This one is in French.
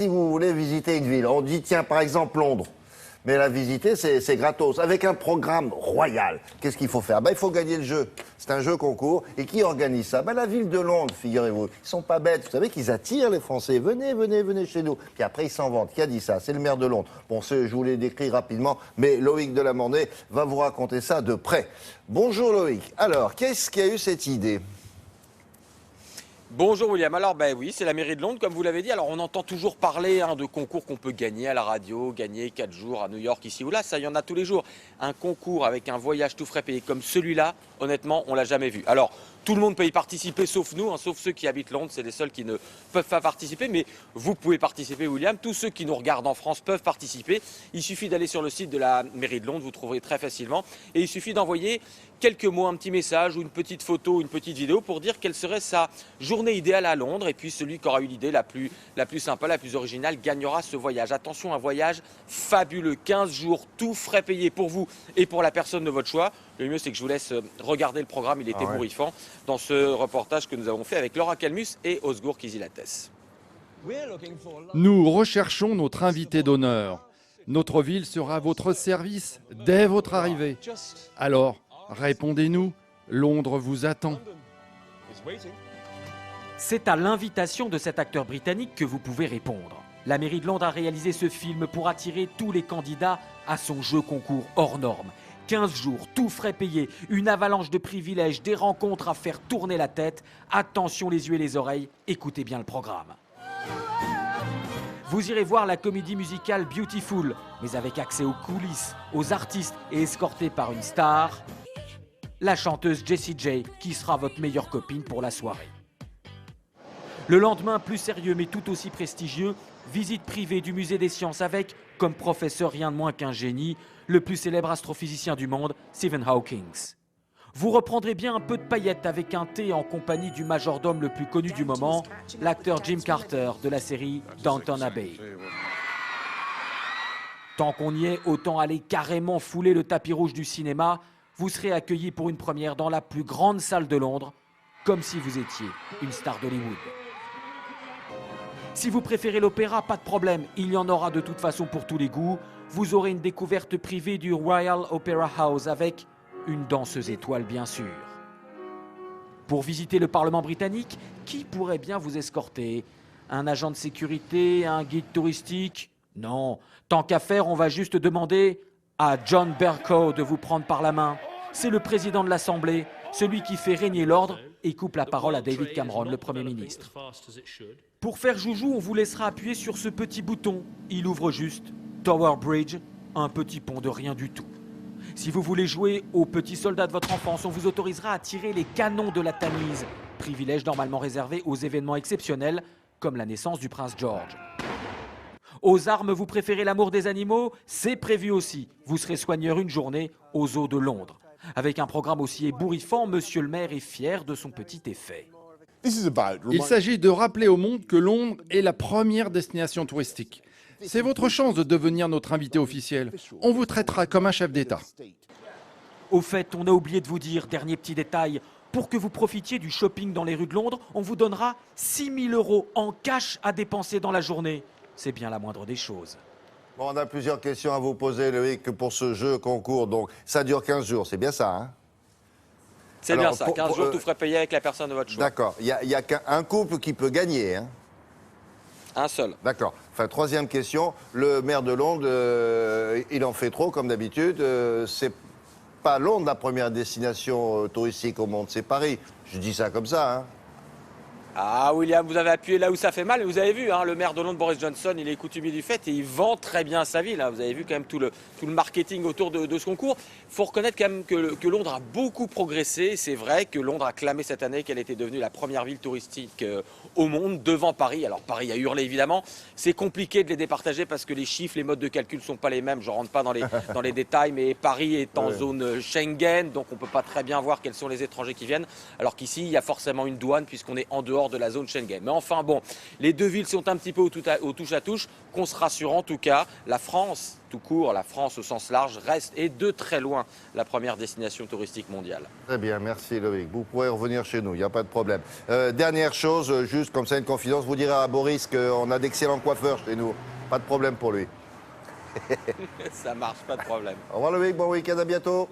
Si vous voulez visiter une ville, on dit tiens par exemple Londres, mais la visiter c'est gratos, avec un programme royal. Qu'est-ce qu'il faut faire? Il faut gagner le jeu. C'est un jeu concours. Et qui organise ça? La ville de Londres, figurez-vous. Ils sont pas bêtes. Vous savez qu'ils attirent les Français. Venez, venez, venez chez nous. Puis après ils s'en vantent. Qui a dit ça? C'est le maire de Londres. Bon, je vous l'ai décrit rapidement, mais Loïc Delamornay va vous raconter ça de près. Bonjour Loïc. Alors, qu'est-ce qui a eu cette idée? Bonjour William, alors oui, c'est la mairie de Londres comme vous l'avez dit. Alors on entend toujours parler de concours qu'on peut gagner à la radio, gagner 4 jours à New York ici ou là, ça il y en a tous les jours. Un concours avec un voyage tout frais payé comme celui-là, honnêtement on l'a jamais vu. Alors tout le monde peut y participer sauf nous, sauf ceux qui habitent Londres, c'est les seuls qui ne peuvent pas participer. Mais vous pouvez participer William, tous ceux qui nous regardent en France peuvent participer. Il suffit d'aller sur le site de la mairie de Londres, vous trouverez très facilement. Et il suffit d'envoyer quelques mots, un petit message ou une petite photo, une petite vidéo pour dire quelle serait sa journée idéale à Londres. Et puis celui qui aura eu l'idée la plus sympa, la plus originale, gagnera ce voyage. Attention, un voyage fabuleux, 15 jours, tout frais payé pour vous et pour la personne de votre choix. Le mieux, c'est que je vous laisse regarder le programme, il est ébouriffant, dans ce reportage que nous avons fait avec Laura Calmus et Osgur Kizilates. Nous recherchons notre invité d'honneur. Notre ville sera à votre service dès votre arrivée. Alors, répondez-nous, Londres vous attend. C'est à l'invitation de cet acteur britannique que vous pouvez répondre. La mairie de Londres a réalisé ce film pour attirer tous les candidats à son jeu concours hors norme. 15 jours, tout frais payé, une avalanche de privilèges, des rencontres à faire tourner la tête. Attention les yeux et les oreilles, écoutez bien le programme. Vous irez voir la comédie musicale Beautiful, mais avec accès aux coulisses, aux artistes et escorté par une star, la chanteuse Jessie J, qui sera votre meilleure copine pour la soirée. Le lendemain, plus sérieux mais tout aussi prestigieux, visite privée du musée des sciences avec, comme professeur rien de moins qu'un génie, le plus célèbre astrophysicien du monde, Stephen Hawking. Vous reprendrez bien un peu de paillettes avec un thé en compagnie du majordome le plus connu du moment, l'acteur Jim Carter de la série Downton Abbey. Tant qu'on y est, autant aller carrément fouler le tapis rouge du cinéma. Vous serez accueillis pour une première dans la plus grande salle de Londres, comme si vous étiez une star d'Hollywood. Si vous préférez l'opéra, pas de problème, il y en aura de toute façon pour tous les goûts. Vous aurez une découverte privée du Royal Opera House avec une danseuse étoile bien sûr. Pour visiter le Parlement britannique, qui pourrait bien vous escorter? Un agent de sécurité, un guide touristique? Non, tant qu'à faire, on va juste demander à John Bercow de vous prendre par la main. C'est le président de l'Assemblée, celui qui fait régner l'ordre et coupe la parole à David Cameron, le Premier ministre. Pour faire joujou, on vous laissera appuyer sur ce petit bouton. Il ouvre juste Tower Bridge, un petit pont de rien du tout. Si vous voulez jouer aux petits soldats de votre enfance, on vous autorisera à tirer les canons de la Tamise, privilège normalement réservé aux événements exceptionnels, comme la naissance du prince George. Aux armes, vous préférez l'amour des animaux? C'est prévu aussi. Vous serez soigneur une journée aux zoos de Londres. Avec un programme aussi ébouriffant, monsieur le maire est fier de son petit effet. Il s'agit de rappeler au monde que Londres est la première destination touristique. C'est votre chance de devenir notre invité officiel. On vous traitera comme un chef d'État. Au fait, on a oublié de vous dire, dernier petit détail, pour que vous profitiez du shopping dans les rues de Londres, on vous donnera 6 000 € en cash à dépenser dans la journée. C'est bien la moindre des choses. Bon, on a plusieurs questions à vous poser, Loïc, pour ce jeu concours. Donc, ça dure 15 jours, c'est bien ça, hein? C'est bien ça, 15 jours tout frais payé avec la personne de votre choix. D'accord, il y a qu'un couple qui peut gagner, hein? Un seul. D'accord. Enfin, troisième question, le maire de Londres, il en fait trop, comme d'habitude. C'est pas Londres la première destination touristique au monde, c'est Paris. Je dis ça comme ça, hein? Ah William, vous avez appuyé là où ça fait mal, mais vous avez vu, le maire de Londres, Boris Johnson, il est coutumier du fait et il vend très bien sa ville. Vous avez vu quand même tout le marketing autour de ce concours. Il faut reconnaître quand même que Londres a beaucoup progressé. C'est vrai que Londres a clamé cette année qu'elle était devenue la première ville touristique au monde, devant Paris. Alors Paris a hurlé évidemment. C'est compliqué de les départager parce que les chiffres, les modes de calcul ne sont pas les mêmes. Je ne rentre pas dans les détails, mais Paris est en zone Schengen, donc on ne peut pas très bien voir quels sont les étrangers qui viennent. Alors qu'ici, il y a forcément une douane puisqu'on est en dehors de la zone Schengen. Mais enfin bon, les deux villes sont un petit peu au touche-à-touche. Qu'on se rassure en tout cas, la France tout court, la France au sens large, reste et de très loin la première destination touristique mondiale. Très bien, merci Loïc. Vous pourrez revenir chez nous, il n'y a pas de problème. Dernière chose, juste juste comme ça une confidence, vous direz à Boris qu'on a d'excellents coiffeurs chez nous. Pas de problème pour lui. Ça marche, pas de problème. Au revoir Loïc, bon week-end, à bientôt.